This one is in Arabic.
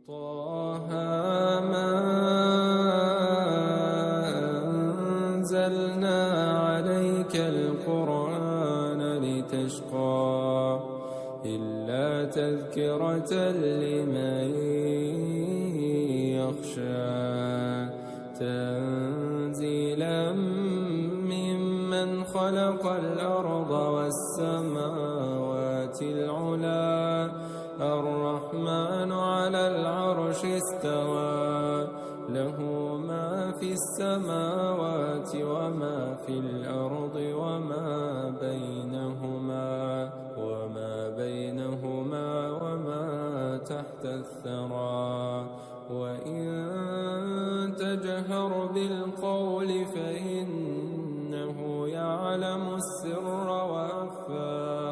طه ما أنزلنا عليك القرآن لتشقى إلا تذكرة لمن يخشى تنزيلا ممن خلق الأرض والسماوات العلى الرحمن على العرش استوى له ما في السماوات وما في الأرض وما بينهما وما تحت الثرى وإن تجهر بالقول فإنه يعلم السر وأخفى